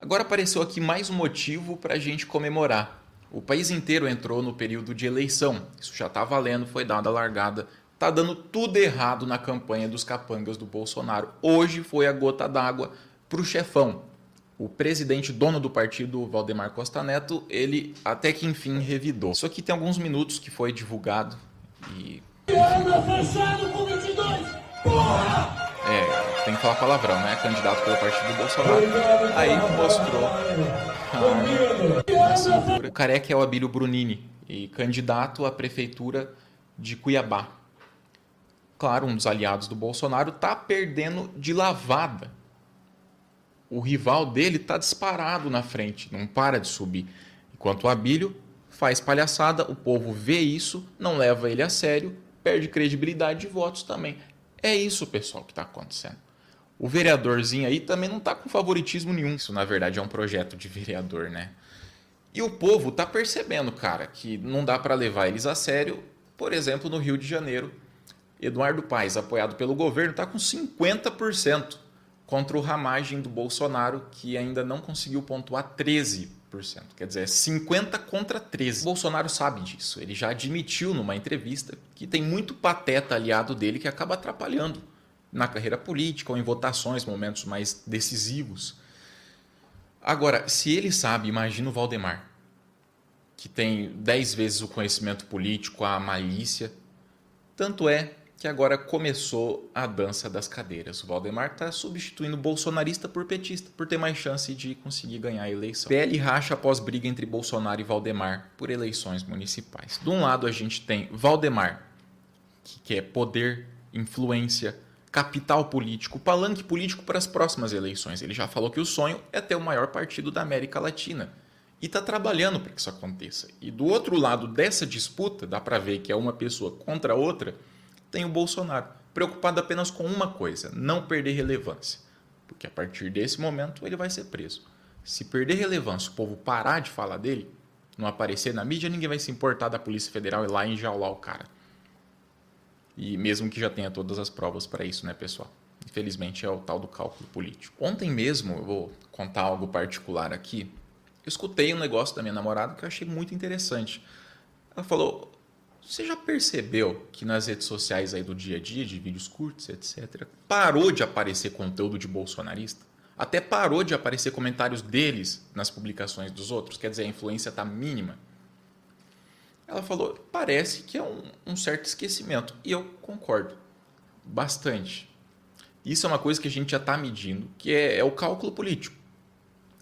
Agora apareceu aqui mais um motivo para a gente comemorar. O país inteiro entrou no período de eleição. Isso já está valendo, foi dada a largada. Está dando tudo errado na campanha dos capangas do Bolsonaro. Hoje foi a gota d'água para o chefão. O presidente dono do partido, Valdemar Costa Neto, ele até que enfim revidou. Isso aqui tem alguns minutos que foi divulgado e... fechado com 22! Porra! Tem que falar palavrão, né? Candidato pelo partido do Bolsonaro. Aí mostrou a cintura. O careca é o Abílio Brunini, e candidato à prefeitura de Cuiabá. Claro, um dos aliados do Bolsonaro está perdendo de lavada. O rival dele está disparado na frente, não para de subir. Enquanto o Abílio faz palhaçada, o povo vê isso, não leva ele a sério, perde credibilidade de votos também. É isso, pessoal, que está acontecendo. O vereadorzinho aí também não está com favoritismo nenhum. Isso, na verdade, é um projeto de vereador, né? E o povo está percebendo, cara, que não dá para levar eles a sério. Por exemplo, no Rio de Janeiro, Eduardo Paes, apoiado pelo governo, está com 50% contra o ramagem do Bolsonaro, que ainda não conseguiu pontuar 13%. Quer dizer, 50 contra 13. O Bolsonaro sabe disso. Ele já admitiu numa entrevista que tem muito pateta aliado dele que acaba atrapalhando na carreira política ou em votações, momentos mais decisivos. Agora, se ele sabe, imagina o Valdemar, que tem 10 vezes o conhecimento político, a malícia. Tanto é que agora começou a dança das cadeiras. O Valdemar está substituindo bolsonarista por petista, por ter mais chance de conseguir ganhar a eleição. PL racha após briga entre Bolsonaro e Valdemar por eleições municipais. De um lado a gente tem Valdemar, que quer poder, influência, capital político, palanque político para as próximas eleições. Ele já falou que o sonho é ter o maior partido da América Latina. E está trabalhando para que isso aconteça. E do outro lado dessa disputa, dá para ver que é uma pessoa contra a outra, tem o Bolsonaro, preocupado apenas com uma coisa, não perder relevância. Porque a partir desse momento ele vai ser preso. Se perder relevância, o povo parar de falar dele, não aparecer na mídia, ninguém vai se importar da Polícia Federal ir lá e enjaular o cara. E mesmo que já tenha todas as provas para isso, né, pessoal? Infelizmente é o tal do cálculo político. Ontem mesmo, eu vou contar algo particular aqui, eu escutei um negócio da minha namorada que eu achei muito interessante. Ela falou: você já percebeu que nas redes sociais aí do dia a dia, de vídeos curtos, etc., parou de aparecer conteúdo de bolsonarista? Até parou de aparecer comentários deles nas publicações dos outros? Quer dizer, a influência está mínima? Ela falou, parece que é um certo esquecimento. E eu concordo bastante. Isso é uma coisa que a gente já está medindo, que é o cálculo político.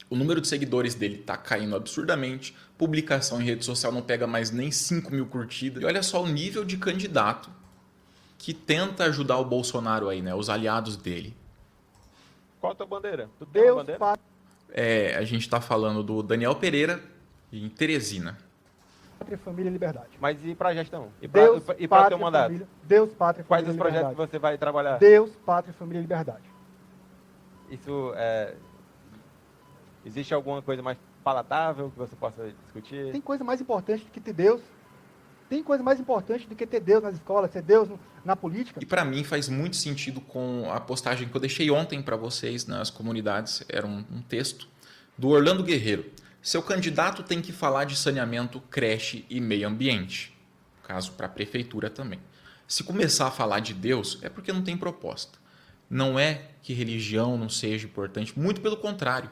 O número de seguidores dele está caindo absurdamente, publicação em rede social não pega mais nem 5 mil curtidas. E olha só o nível de candidato que tenta ajudar o Bolsonaro aí, né? Os aliados dele. Qual a tua bandeira? Tu tem uma bandeira? A gente está falando do Daniel Pereira em Teresina. Pátria, família e liberdade. Mas e para a gestão? E Deus, para o pátria, teu mandato? família, Deus, pátria, Quais família os e projetos liberdade. que você vai trabalhar? Deus, pátria, família e liberdade. Isso existe alguma coisa mais palatável que você possa discutir? Tem coisa mais importante do que ter Deus. Tem coisa mais importante do que ter Deus nas escolas, ter Deus na política. E para mim faz muito sentido com a postagem que eu deixei ontem para vocês nas comunidades. Era um texto do Orlando Guerreiro. Seu candidato tem que falar de saneamento, creche e meio ambiente. Caso para a prefeitura também. Se começar a falar de Deus, é porque não tem proposta. Não é que religião não seja importante, muito pelo contrário.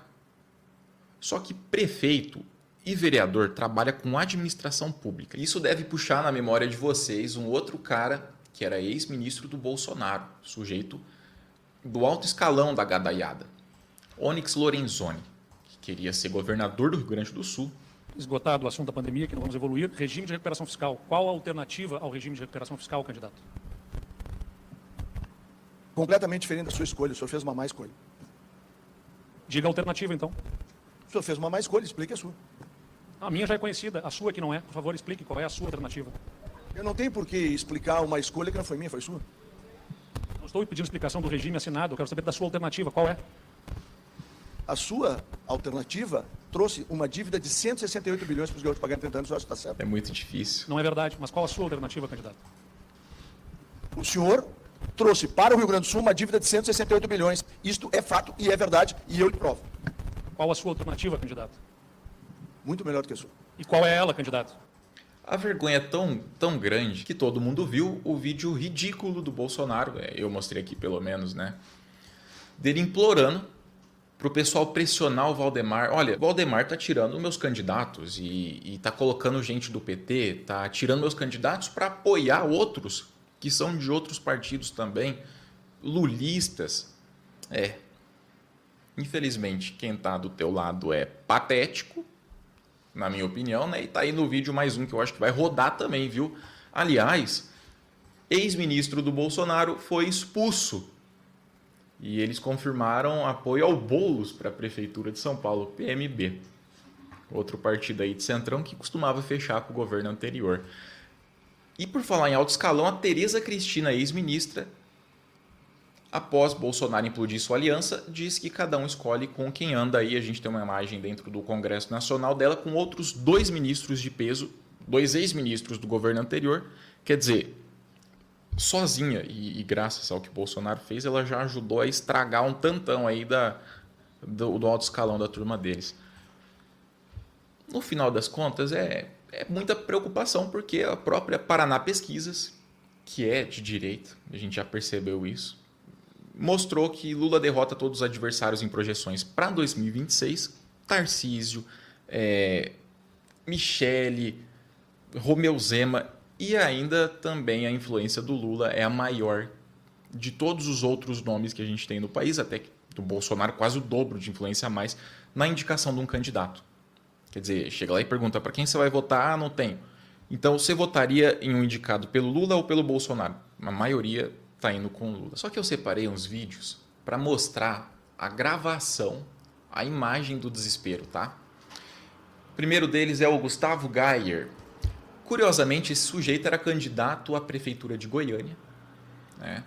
Só que prefeito e vereador trabalha com administração pública. Isso deve puxar na memória de vocês um outro cara que era ex-ministro do Bolsonaro, sujeito do alto escalão da gadaiada, Onyx Lorenzoni, que queria ser governador do Rio Grande do Sul. Esgotado o assunto da pandemia, que não vamos evoluir, regime de recuperação fiscal. Qual a alternativa ao regime de recuperação fiscal, candidato? Completamente diferente da sua escolha, o senhor fez uma má escolha. Diga a alternativa, então. O senhor fez uma má escolha, explique a sua. A minha já é conhecida, a sua que não é. Por favor, explique qual é a sua alternativa. Eu não tenho por que explicar uma escolha que não foi minha, foi sua. Não estou pedindo explicação do regime assinado, eu quero saber da sua alternativa, qual é? A sua alternativa trouxe uma dívida de 168 bilhões para os gaúchos pagarem 30 anos, eu acho que está certo. É muito difícil. Não é verdade, mas qual a sua alternativa, candidato? O senhor trouxe para o Rio Grande do Sul uma dívida de 168 bilhões. Isto é fato e é verdade, e eu lhe provo. Qual a sua alternativa, candidato? Muito melhor do que a sua. E qual é ela, candidato? A vergonha é tão grande que todo mundo viu o vídeo ridículo do Bolsonaro, eu mostrei aqui pelo menos, né? Dele implorando para o pessoal pressionar o Valdemar. Olha, o Valdemar tá tirando meus candidatos e tá colocando gente do PT, tá tirando meus candidatos para apoiar outros que são de outros partidos também, lulistas. Infelizmente, quem tá do teu lado é patético, na minha opinião, né? E tá aí no vídeo mais um que eu acho que vai rodar também, viu? Aliás, ex-ministro do Bolsonaro foi expulso. E eles confirmaram apoio ao Boulos para a Prefeitura de São Paulo, PMB. Outro partido aí de centrão que costumava fechar com o governo anterior. E por falar em alto escalão, a Tereza Cristina, ex-ministra, após Bolsonaro implodir sua aliança, diz que cada um escolhe com quem anda. Aí a gente tem uma imagem dentro do Congresso Nacional dela com outros 2 ministros de peso, 2 ex-ministros do governo anterior. Quer dizer, sozinha e graças ao que Bolsonaro fez, ela já ajudou a estragar um tantão aí do alto escalão da turma deles. No final das contas, é muita preocupação, porque a própria Paraná Pesquisas, que é de direita, a gente já percebeu isso, mostrou que Lula derrota todos os adversários em projeções para 2026. Tarcísio, Michele, Romeu Zema e ainda também a influência do Lula é a maior de todos os outros nomes que a gente tem no país, até que do Bolsonaro quase o dobro de influência a mais na indicação de um candidato. Quer dizer, chega lá e pergunta para quem você vai votar? Ah, não tenho. Então você votaria em um indicado pelo Lula ou pelo Bolsonaro? A maioria está indo com o Lula. Só que eu separei uns vídeos para mostrar a gravação, a imagem do desespero, tá? O primeiro deles é o Gustavo Gayer. Curiosamente, esse sujeito era candidato à prefeitura de Goiânia, né?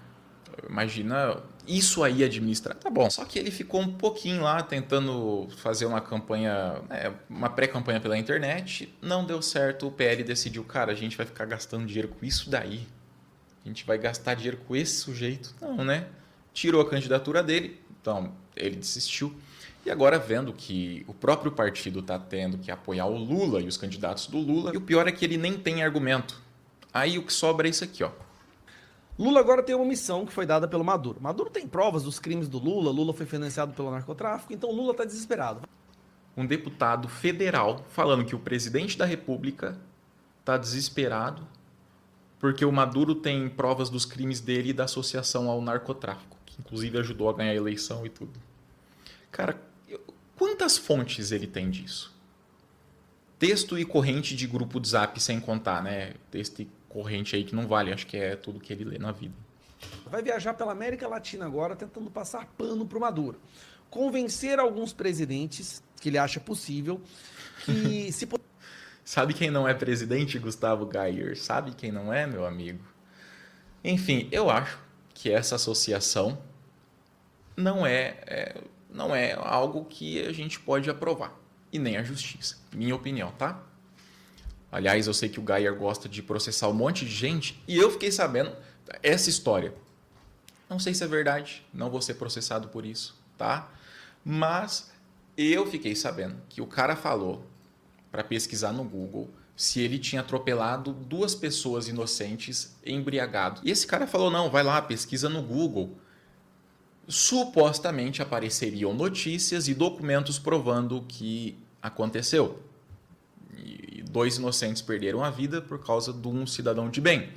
Imagina isso aí administrar. Tá bom, só que ele ficou um pouquinho lá tentando fazer uma campanha, uma pré-campanha pela internet, não deu certo, o PL decidiu, cara, a gente vai ficar gastando dinheiro com isso daí. A gente vai gastar dinheiro com esse sujeito? Não, né? Tirou a candidatura dele, então ele desistiu. E agora vendo que o próprio partido está tendo que apoiar o Lula e os candidatos do Lula, e o pior é que ele nem tem argumento. Aí o que sobra é isso aqui, ó. Lula agora tem uma missão que foi dada pelo Maduro. Maduro tem provas dos crimes do Lula, Lula foi financiado pelo narcotráfico, então Lula está desesperado. Um deputado federal falando que o presidente da República está desesperado porque o Maduro tem provas dos crimes dele e da associação ao narcotráfico, que inclusive ajudou a ganhar a eleição e tudo. Cara, quantas fontes ele tem disso? Texto e corrente de grupo de zap sem contar, né? Texto e corrente aí que não vale, acho que é tudo que ele lê na vida. Vai viajar pela América Latina agora tentando passar pano pro Maduro. Convencer alguns presidentes, que ele acha possível, que se... Sabe quem não é presidente, Gustavo Gayer? Sabe quem não é, meu amigo? Enfim, eu acho que essa associação não é algo que a gente pode aprovar. E nem a justiça, minha opinião, tá? Aliás, eu sei que o Gayer gosta de processar um monte de gente e eu fiquei sabendo essa história. Não sei se é verdade, não vou ser processado por isso, tá? Mas eu fiquei sabendo que o cara falou para pesquisar no Google se ele tinha atropelado 2 pessoas inocentes embriagado. E esse cara falou, não, vai lá, pesquisa no Google. Supostamente apareceriam notícias e documentos provando o que aconteceu. E 2 inocentes perderam a vida por causa de um cidadão de bem.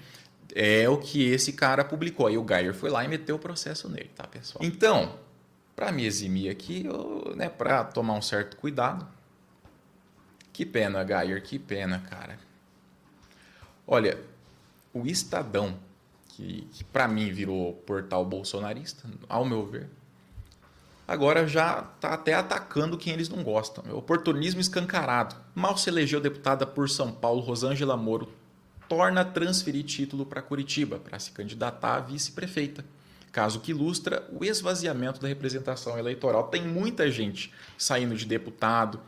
É o que esse cara publicou. Aí o Gayer foi lá e meteu o processo nele, tá, pessoal? Então, para me eximir aqui, para tomar um certo cuidado, que pena, Gayer, que pena, cara. Olha, o Estadão, que para mim virou portal bolsonarista, ao meu ver, agora já está até atacando quem eles não gostam. É oportunismo escancarado. Mal se elegeu deputada por São Paulo, Rosângela Moro torna a transferir título para Curitiba, para se candidatar a vice-prefeita. Caso que ilustra o esvaziamento da representação eleitoral. Tem muita gente saindo de deputado,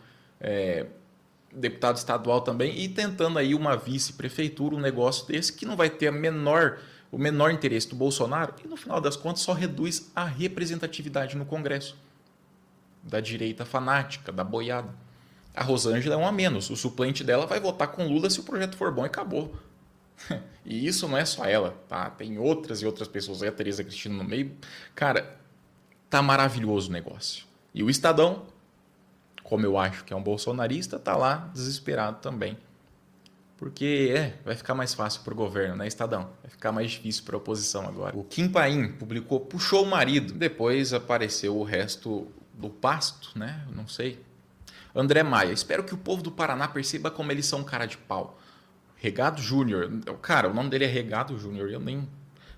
deputado estadual também, e tentando aí uma vice-prefeitura, um negócio desse que não vai ter o menor interesse do Bolsonaro e, no final das contas, só reduz a representatividade no Congresso. da direita fanática, da boiada. A Rosângela é um a menos. O suplente dela vai votar com Lula se o projeto for bom e acabou. E isso não é só ela, tá? Tem outras e outras pessoas aí, a Tereza Cristina no meio. Cara, tá maravilhoso o negócio. E o Estadão, como eu acho que é um bolsonarista, tá lá desesperado também. Porque vai ficar mais fácil pro governo, né, Estadão? Vai ficar mais difícil pra oposição agora. O Kim Paim publicou, puxou o marido. Depois apareceu o resto do pasto, né? Não sei. André Maia, espero que o povo do Paraná perceba como eles são cara de pau. Regado Júnior. Cara, o nome dele é Regado Júnior. Eu nem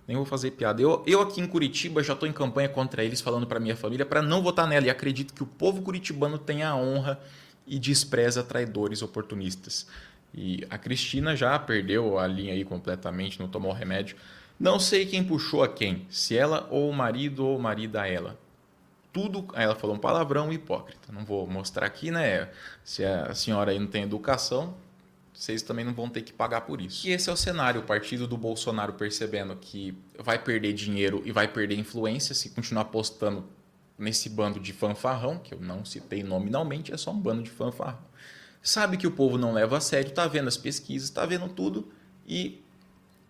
vou fazer piada. Eu aqui em Curitiba já estou em campanha contra eles, falando para minha família para não votar nela. E acredito que o povo curitibano tem a honra e despreza traidores oportunistas. E a Cristina já perdeu a linha aí completamente, não tomou remédio. Não sei quem puxou a quem, se ela ou o marido ou o marido a ela. Tudo, ela falou um palavrão hipócrita. Não vou mostrar aqui, né? Se a senhora aí não tem educação, vocês também não vão ter que pagar por isso. E esse é o cenário, o partido do Bolsonaro percebendo que vai perder dinheiro e vai perder influência se continuar apostando nesse bando de fanfarrão, que eu não citei nominalmente, é só um bando de fanfarrão. Sabe que o povo não leva a sério, tá vendo as pesquisas, tá vendo tudo e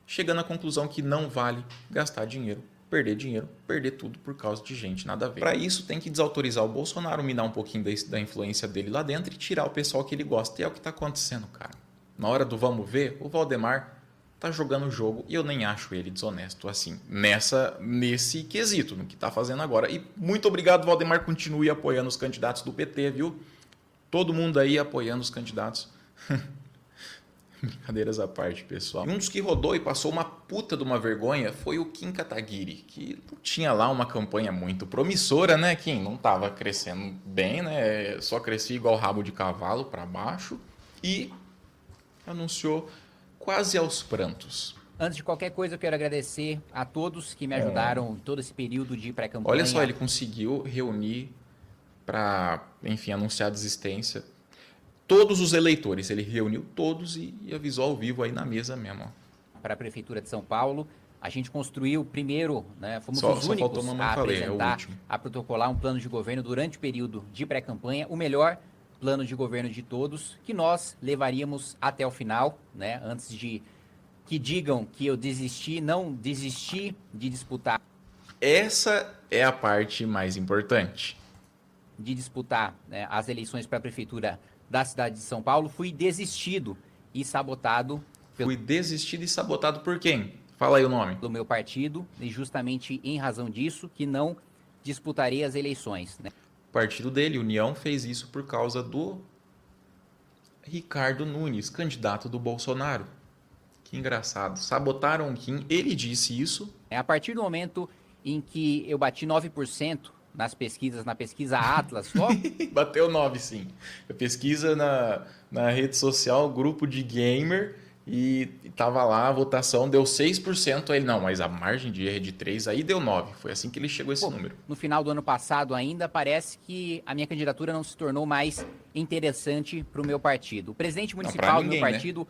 chegando à conclusão que não vale gastar dinheiro, perder tudo por causa de gente nada a ver. Para isso tem que desautorizar o Bolsonaro, minar um pouquinho da influência dele lá dentro e tirar o pessoal que ele gosta. E é o que tá acontecendo, cara. Na hora do vamos ver, o Valdemar tá jogando o jogo e eu nem acho ele desonesto assim, nesse quesito, no que tá fazendo agora. E muito obrigado, Valdemar, continue apoiando os candidatos do PT, viu? Todo mundo aí apoiando os candidatos. Brincadeiras à parte, pessoal. E um dos que rodou e passou uma puta de uma vergonha foi o Kim Kataguiri, que tinha lá uma campanha muito promissora, né, Kim? Não tava crescendo bem, né? Só crescia igual rabo de cavalo para baixo e anunciou quase aos prantos. Antes de qualquer coisa, eu quero agradecer a todos que me ajudaram em todo esse período de pré-campanha. Olha só, ele conseguiu reunir para, enfim, anunciar a desistência todos os eleitores. Ele reuniu todos e avisou ao vivo aí na mesa mesmo. Para a Prefeitura de São Paulo, a gente construiu primeiro, né, fomos Só os únicos faltou a falei, apresentar, a protocolar um plano de governo durante o período de pré-campanha, o melhor plano de governo de todos, que nós levaríamos até o final, né, antes de que digam que eu desisti, não desisti de disputar. Essa é a parte mais importante. De disputar, né, as eleições para a Prefeitura da cidade de São Paulo, fui desistido e sabotado. Fui desistido e sabotado por quem? Fala aí o nome. Pelo meu partido, e justamente em razão disso que não disputarei as eleições, né? O partido dele, União, fez isso por causa do Ricardo Nunes, candidato do Bolsonaro. Que engraçado. Sabotaram o Kim, ele disse isso. A partir do momento em que eu bati 9% nas pesquisas, na pesquisa Atlas só. Bateu 9, sim. A pesquisa na rede social, grupo de gamer, e tava lá, a votação deu 6%. Aí, não, mas a margem de erro é de 3, aí deu 9. Foi assim que ele chegou a esse número. No final do ano passado ainda, parece que a minha candidatura não se tornou mais interessante para o meu partido. O presidente municipal do meu partido,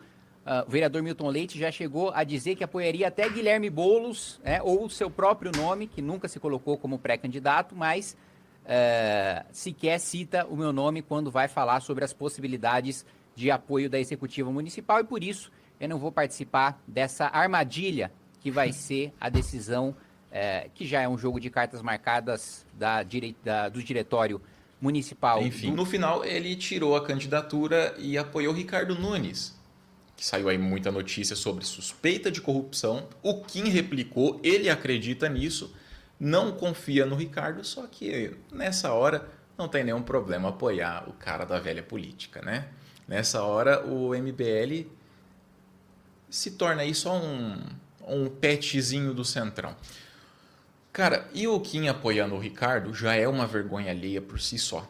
o vereador Milton Leite, já chegou a dizer que apoiaria até Guilherme Boulos, ou o seu próprio nome, que nunca se colocou como pré-candidato, mas sequer cita o meu nome quando vai falar sobre as possibilidades de apoio da executiva municipal, e por isso eu não vou participar dessa armadilha que vai ser a decisão, que já é um jogo de cartas marcadas do diretório municipal. Enfim, no final ele tirou a candidatura e apoiou Ricardo Nunes, que saiu aí muita notícia sobre suspeita de corrupção. O Kim replicou, ele acredita nisso, não confia no Ricardo, só que nessa hora não tem nenhum problema apoiar o cara da velha política, né? Nessa hora o MBL se torna aí só um petzinho do Centrão. Cara, e o Kim apoiando o Ricardo já é uma vergonha alheia por si só.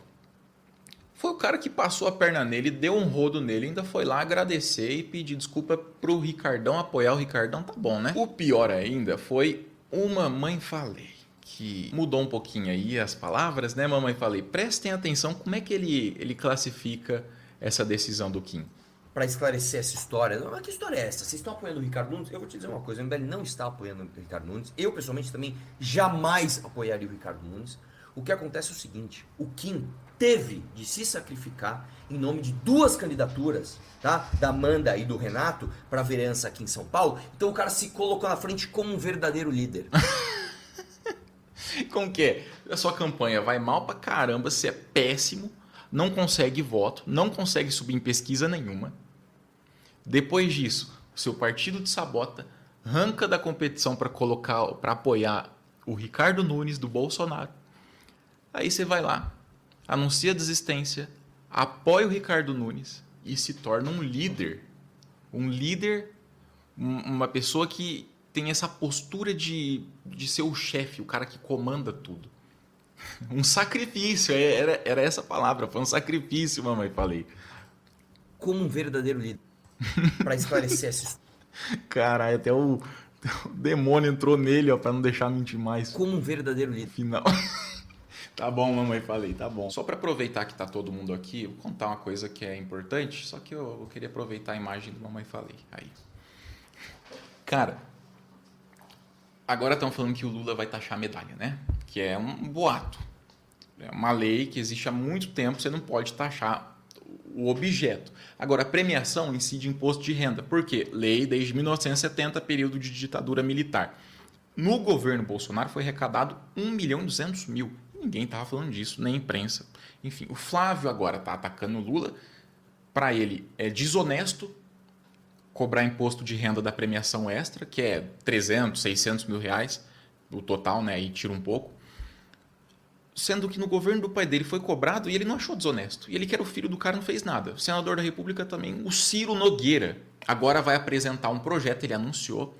Foi o cara que passou a perna nele, deu um rodo nele, ainda foi lá agradecer e pedir desculpa pro Ricardão, apoiar o Ricardão, tá bom, né? O pior ainda foi o Mamãe Falei, que mudou um pouquinho aí as palavras, né, Mamãe Falei? Prestem atenção como é que ele classifica essa decisão do Kim. Para esclarecer essa história, mas que história é essa? Vocês estão apoiando o Ricardo Nunes? Eu vou te dizer uma coisa, o MBL não está apoiando o Ricardo Nunes. Eu, pessoalmente, também jamais apoiaria o Ricardo Nunes. O que acontece é o seguinte, o Kim teve de se sacrificar em nome de 2 candidaturas, tá? Da Amanda e do Renato para vereança aqui em São Paulo. Então o cara se colocou na frente como um verdadeiro líder. Como que é? A sua campanha vai mal pra caramba, você é péssimo, não consegue voto, não consegue subir em pesquisa nenhuma. Depois disso, o seu partido te sabota, arranca da competição para apoiar o Ricardo Nunes do Bolsonaro. Aí você vai lá, anuncia a desistência, apoia o Ricardo Nunes e se torna um líder. Um líder, uma pessoa que tem essa postura de ser o chefe, o cara que comanda tudo. Um sacrifício, era essa palavra, foi um sacrifício, mamãe, falei. Como um verdadeiro líder. Para esclarecer essa história. Caralho, até o demônio entrou nele, ó, pra não deixar mentir mais. Como um verdadeiro líder. Final. Tá bom, mamãe, falei, tá bom. Só pra aproveitar que tá todo mundo aqui, eu vou contar uma coisa que é importante, só que eu queria aproveitar a imagem do mamãe, falei. Aí. Cara, agora estão falando que o Lula vai taxar a medalha, né? Que é um boato. É uma lei que existe há muito tempo, você não pode taxar o objeto. Agora, a premiação incide imposto de renda. Por quê? Lei desde 1970, período de ditadura militar. No governo Bolsonaro foi arrecadado 1.200.000. Ninguém estava falando disso, nem a imprensa. Enfim, o Flávio agora está atacando o Lula. Para ele, é desonesto cobrar imposto de renda da premiação extra, que é 300, 600 mil reais, o total, né? Aí tira um pouco. Sendo que no governo do pai dele foi cobrado e ele não achou desonesto. E ele, que era o filho do cara, não fez nada. O senador da República também, o Ciro Nogueira, agora vai apresentar um projeto, ele anunciou,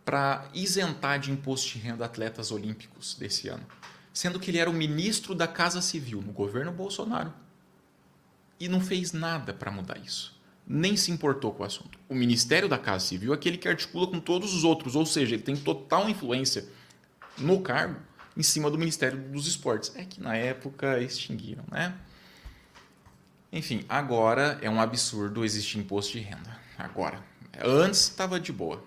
para isentar de imposto de renda atletas olímpicos desse ano. Sendo que ele era o ministro da Casa Civil no governo Bolsonaro. E não fez nada para mudar isso. Nem se importou com o assunto. O Ministério da Casa Civil é aquele que articula com todos os outros, ou seja, ele tem total influência no cargo em cima do Ministério dos Esportes. É que na época extinguiram, né? Enfim, agora é um absurdo existir imposto de renda. Agora. Antes estava de boa.